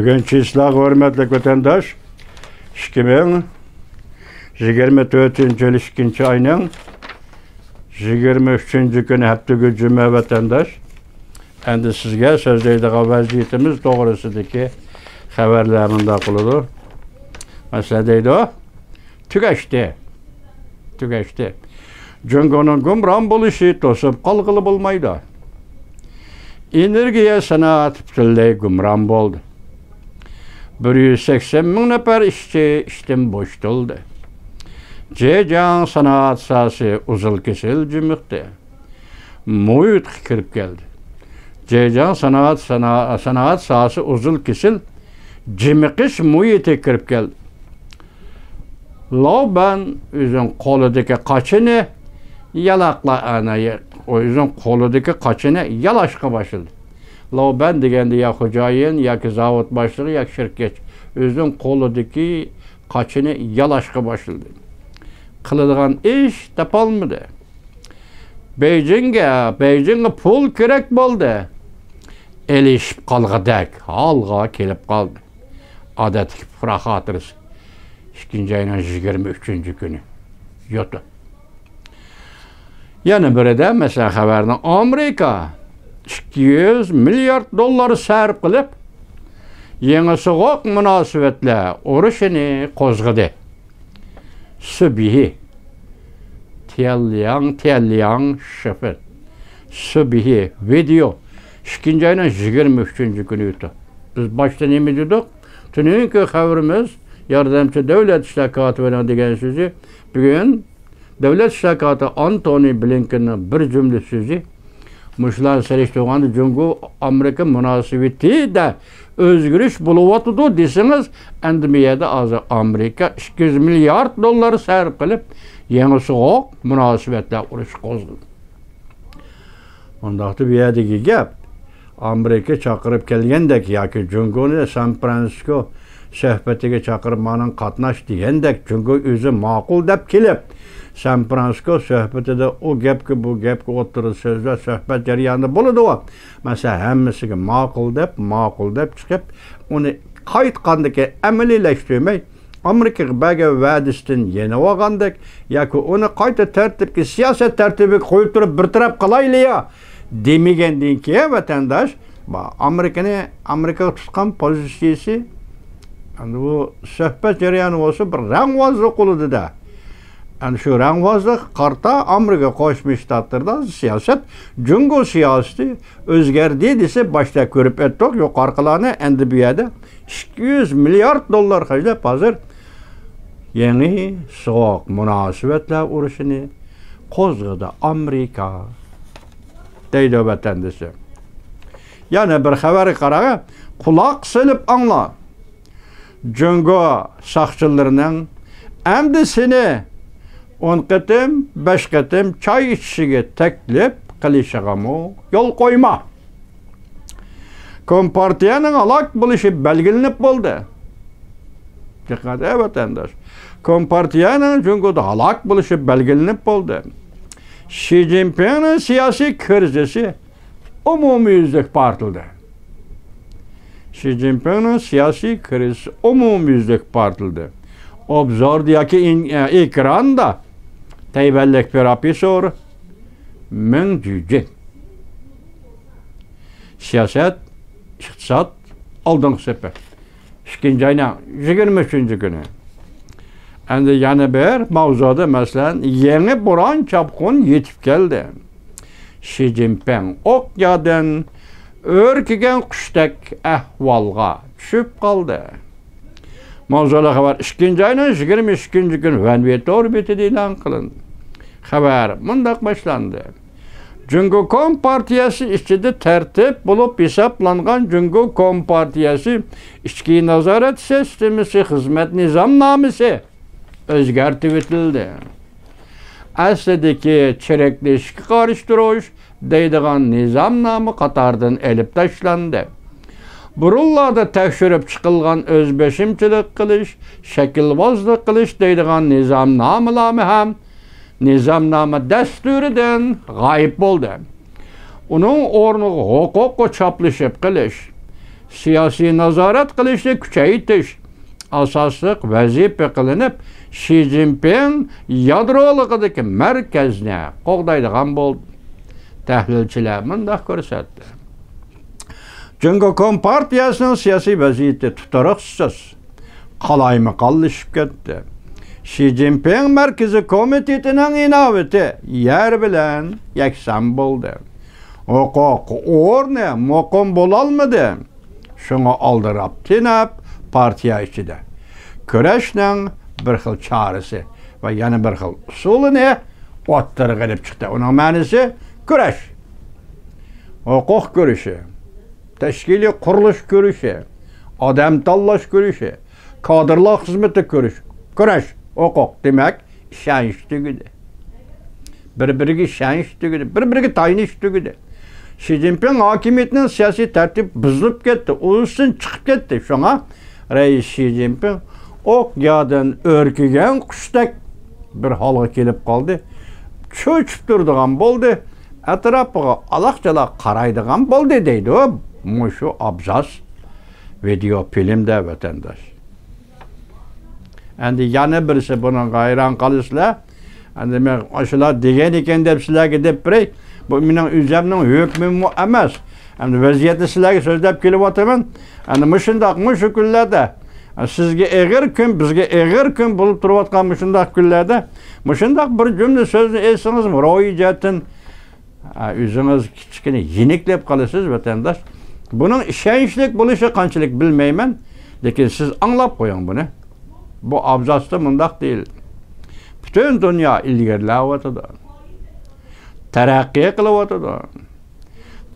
Bugün çislak hürmetli vatandaş 2024 yıl 2. ayının 23. günü hafta cuma vatandaş. Endi sizge sözleydiği vaziyetimiz doğrusudaki haberlerinde kılıdır. Mesela deydi o, tügeçti. Cüngonun gümran buluşu tosup kalgılı bulmaydı. Energiya sanat bütünlüğü gümran boldu. 180 bin nefer işten boş doldu. Cecan sanat sahası uzul kesil cümükti. Muhit kirip geldi. Cecan sanat sahası uzul kesil cimikiş muhite kirip geldi. Lav ben üzün koludaki kaçını yalakla anayı, o yüzden koludaki kaçını yalaşka başladı. Lav ben degende ya hocayın, ya ki zavut başlığı, ya şirket. Özün koludaki kaçını yalaşka başladı. Kılıdığın iş tapalmadı. Beijing'e pul kerek boldu. Elişip kalgadak, halga kelip kaldı. Adet fırak hatırız. 2. ayının 23. günü. Yotu. Yani burada mesela haberden Amerika 200 milyar dolar sarf kılıp yeni soğuk münasebetle uğraşını kozgadı. Sübihi Tiyallayan şoför. Sübihi video 2. ayının 23. günü yotu. Biz başta ne mi dedik? Tününkü haberimiz yardımcı devlet iştirakatı veren degen sözü bugün devlet iştirakatı Antony Blinken'ın bir cümle sözü muşlar seriştiğinde Cungu Amerika münasebeti de özgürüş buluvatıdı desiniz endimiyede azı Amerika 200 milyar dolar sarf kılıp yeni soğuk münasebetle uğraş kozdu. Ondaqda bir yerdeki gap Amerika çakırıp gelgendek yaki Cungu'nu San Francisco söhbetiga chaqirib manan qatnash degandek chunki o'zi ma'qul deb kelib San Francisco söhbetida o gapga bu gapga o'tirib so'zlar suhbat jarayonida bo'ladi o. Masalan, hammasiga ma'qul deb chiqib, uni qaytgandagi amaliylashtırmay Amerikaga bergan va'dasidan yana olgandek yoki uni qayta tartibga siyosat tartibiga qo'yib turib bir taraf qilayli ya demagandan keyin vatandosh Amerikaga tutgan pozitsiyasi yani bu söhbet jarayonu olsa bir rangvazlık oludu da. Yani şu rangvazlık karta Amerika Koşmuş Ştatlar'da siyaset, Cungo siyaseti özgerdi dese başta görüp ettik. Yok arkalarına endi bir yerde 200 milyar dolar harcayıp hazır yeni soğuk münasebetler uğraşını kozgadı Amerika deydi vatandaşı. Yani bir haberi karağa kulak silip anla. Cungo sakçılarının emdisini 10 qetim, 5 qetim çay içişige teklif qilishigami yol koyma. Kompartiyanın alak buluşu belgilenip bo'ldi. Dikkat vatandaş. Kompartiyanın Cungo'da alak buluşu belgilenip bo'ldi. Xi Jinping'in siyasi krizisi umumiyüzlük partildi. Xi Jinping'in siyasi krizi umumiyüzlük partildi. Obzordaki ekranda Taybellek profesör Meng Cücin. Siyaset, iktisat, aldığın sefer. 2. ayının 23. günü. Endi yana bir mavzuda mesela yeni buran çapkın yetip geldi. Xi Jinping okyadan örkigen kuştek ahvalga düşüp kaldı. Mavzula haber 2. ayının 22. gün Vanviyet orbiti ilan kılındı. Haber mundak başlandı. Cungo Kompartiyası içinde tertip bulup hesaplangan Cungo Kompartiyası içki nazaret sistemisi hizmet nizamnamesi özgertivetildi. Aslideki çirekleşki karıştırış deydiğen nizamnamı Katar'dan elip taşlandı. Burullarda tekşürüp çıkılgan özbeşimçilik kılış, şekilbozluk kılış deydiğen nizamnamılamı hem nizamnama desturidan gayip oldu. Onun ornu hukuku çaplışıp kılış, siyosiy nazorat qilishni kuchaytirish asosli vazifa qilinib, Xi Jinping yadroligidagi markazni qo'g'daydigan bo'ldi. Tahlilchilar bunday ko'rsatdi. Jungo Kompartiyasining siyosiy vaziyati tutariqsiz, qalaymiqonlashib ketdi. Xi Jinping Markaziy komitetining inovati yer bilan yakson bo'ldi. Huquq o'rni muqim bo'lolmadi. Shunga oldirab tinab partiya ichida kurashning bir xil chorasi va yana bir xil usulini o'ttirib chiqdi. Uning ma'nosi kurash, huquq kurashi, tashkiliy qurilish kurashi, odam tanlash kurashi, kadrlar xizmati kurash, huquq demak ishonch tugidi. Bir-biriga ishonch tugidi, bir-biriga tayinish tugidi. Xi Jinping hokimiyatining siyosiy tartib buzilib ketdi, ulusdan chiqib ketdi. Shunga Rais Xi Jinping o'q yodan o'rkigan qushdek bir holga kelib qoldi. Cho'chib turadigan bo'ldi, atrofiga alaqchalaq qaraydigan bo'ldi deydi u mushu abzas video filmda vatandosh. Endi yana birisi buni hayron qolisizlar. Endi men shular degan ekan deb sizlarga deb biray. Bu mening o'zimning hukmim emas. Endi vaziyatni sizlarga so'zlab kelyapman. Endi mushu kunlarda sizga eg'ir kun, bizga eg'ir kun bo'lib turayotgan shunday kunlarda shunday bir jumla so'zni aytsangiz ro'yijatin o'zingiz kichkina yeniklab qolasiz vatandosh. Buning ishonchli bo'lishi qanchalik bilmayman, lekin siz anglab qo'ying buni. Bu abzasda mundaq değil. Bütün dünya ilgarilayotdi. Taraqqiy qilyotdi.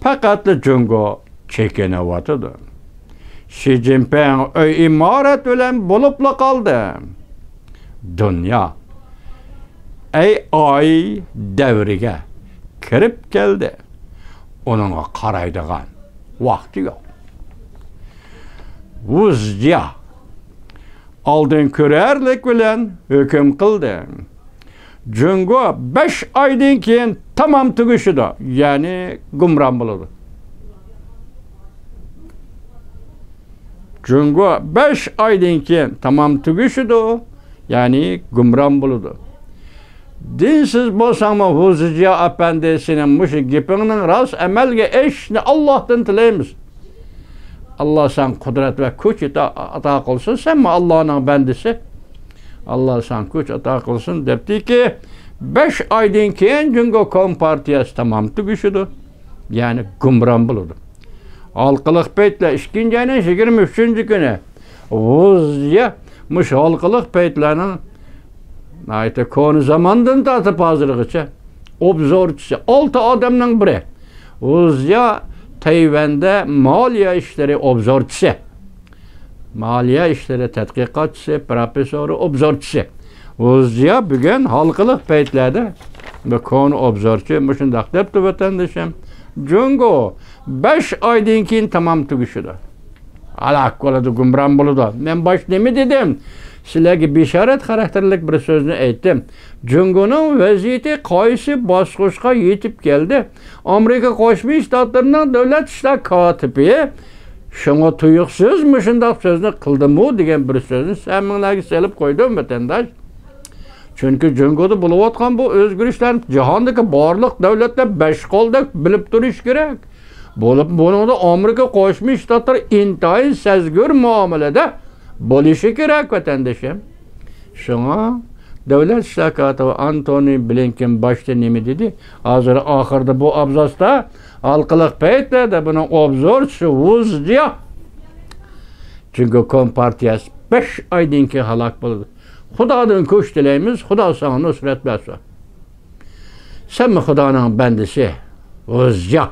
Faqat Jungo chekinayotdi. Xi Jinping uy imorat bilan bo'libla qoldi. Dünya ay davriga kirib keldi. Onunga qaraydigan vaqti yo'q. Vuzja aldın körerlik bilen hüküm kıldı. Jungo 5 aydan keyin tamam tuguşudu. Yani gumran buludu. Jungo 5 aydan keyin tamam tuguşudu. Yani gumran buludu. Dinsiz bolsanma Huzurca Efendisi'nin muşu gipinin rast emelge eşni Allah'tan tileyimiz. Allah sen kudret ve güç ata kılsın. Sen mi Allah'ın bendisi? Allah sen güç ata kılsın. Depti ki 5 aydan keyin Jungo Kompartiyası tamam tuguşudu. Yani gumran buludu. Halkılık beytle 2. ayının 23. günü Vuzya muş halkılık beytlerinin ayette konu zamandan tatıp hazırlıkçı obzorçusu 6 adamın biri. Vuzya Tayvan'da maliye işleri obzorçusu, maliye işleri tədqiqatçısı, profesörü, obzorçusu. Vuzya bugün halkılık beytlerde ve konu obzorçu, müşündaq depti vatandaşım. Jungo 5 aydan keyin tamam tuguşudu. Alaq qoladı, gumran buludu. Men baş nemi dedim? Sizlarga bisharat karakterlik bir so'zni aytdim. Jungoning vaziyati qaysi bosqichga yetib keldi? Amerika Qo'shma Shtatlarining davlat ishlar kotibi shunga tuyuqsiz shunday so'zni qildimi degan bir so'zni saminglarga selib qo'ydim vatandosh. Chunki Jungoda bo'layotgan bu o'zgarishlar jahondagi barliq davlatlar besh qo'ldek bilib turish kerak. Buningda Amerika Qo'shma Shtatlari intayin sezgur muomalada bo'lishi kerak vatandoshim. Shunga davlat ishlar kotibi Antony Blinken boshda nima dedi? Hozir oxirida bu abzasda halqiliq paytlarda buni obzorchi Vuzja Jungo Kompartiyasi 5 aydan keyin halok bo'ldi. Xudodan ko'sh tilaymiz, Xudo sana nusrat bersin. Sen mi Xudoning bandasi? Vuzja